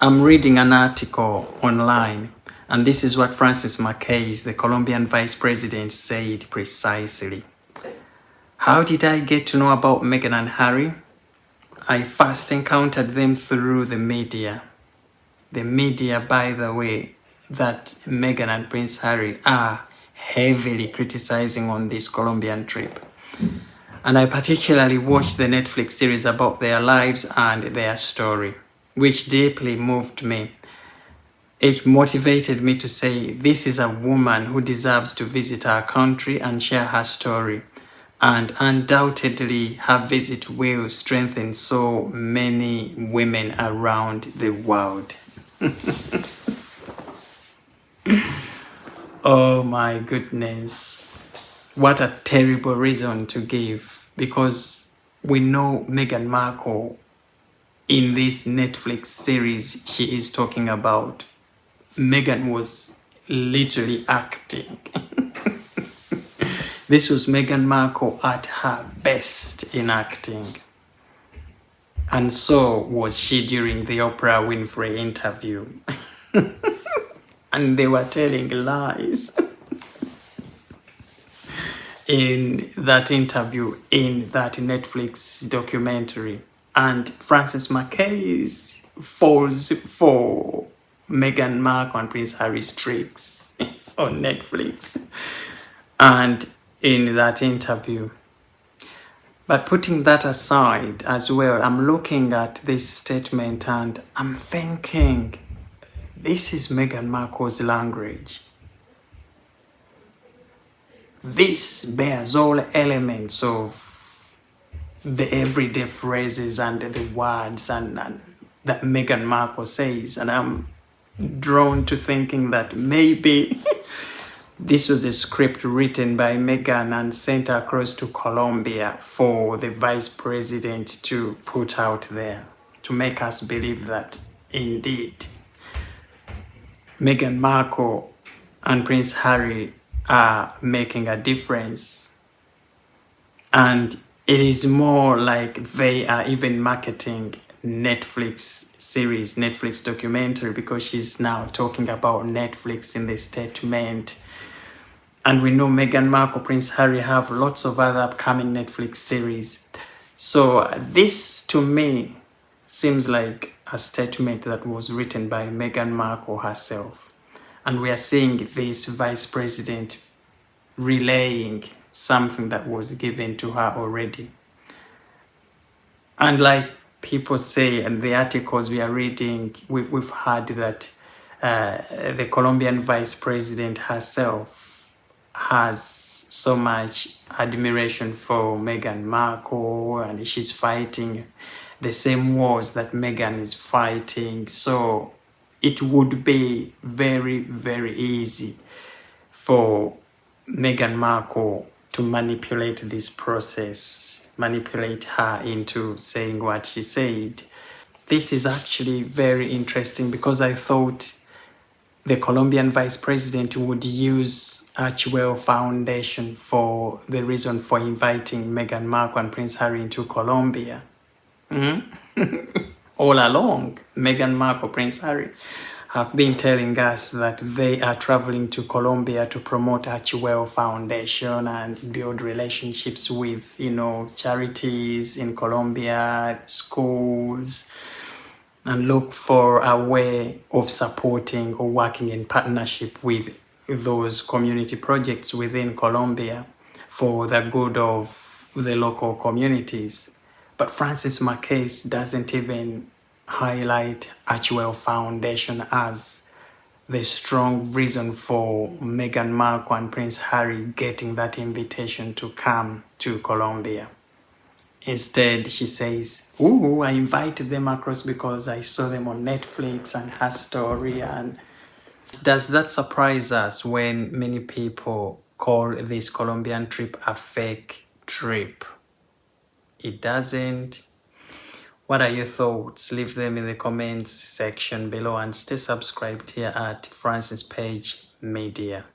I'm reading an article online, and this is what Francis Marquez, the Colombian vice president, said precisely. How did I get to know about Meghan and Harry? I first encountered them through the media. The media, by the way, that Meghan and Prince Harry are heavily criticizing on this Colombian trip. And I particularly watched the Netflix series about their lives and their story, which deeply moved me. It motivated me to say, this is a woman who deserves to visit our country and share her story. And undoubtedly, her visit will strengthen so many women around the world. Oh my goodness. What a terrible reason to give, because we know Meghan Markle in this Netflix series she is talking about. Meghan was literally acting. This was Meghan Markle at her best in acting. And so was she during the Oprah Winfrey interview. And they were telling lies in that interview, in that Netflix documentary. And Francis Marquez falls for Meghan Markle and Prince Harry's tricks on Netflix and in that interview. But putting that aside as well, I'm looking at this statement and I'm thinking, this is Meghan Markle's language. This bears all elements of the everyday phrases and the words and that Meghan Markle says. And I'm drawn to thinking that maybe this was a script written by Meghan and sent across to Colombia for the vice president to put out there to make us believe that indeed Meghan Markle and Prince Harry are making a difference. And it is more like they are even marketing Netflix series, Netflix documentary, because she's now talking about Netflix in the statement. And we know Meghan Markle, Prince Harry have lots of other upcoming Netflix series. So this to me seems like a statement that was written by Meghan Markle herself. And we are seeing this vice president relaying something that was given to her already. And like people say, and the articles we are reading, we've heard that the Colombian vice president herself has so much admiration for Meghan Markle, and she's fighting the same wars that Meghan is fighting. So it would be very, very easy for Meghan Markle to manipulate this process, manipulate her into saying what she said. This is actually very interesting because I thought the Colombian vice president would use Archwell Foundation for the reason for inviting Meghan Markle and Prince Harry into Colombia. All along, Meghan Markle, Prince Harry have been telling us that they are traveling to Colombia to promote Archwell Foundation and build relationships with, charities in Colombia, schools, and look for a way of supporting or working in partnership with those community projects within Colombia for the good of the local communities. But Francis Marquez doesn't even highlight Archwell Foundation as the strong reason for Meghan Markle and Prince Harry getting that invitation to come to Colombia. Instead, she says, I invited them across because I saw them on Netflix and her story. And does that surprise us when many people call this Colombian trip a fake trip? It doesn't. What are your thoughts? Leave them in the comments section below and stay subscribed here at Francis Page Media.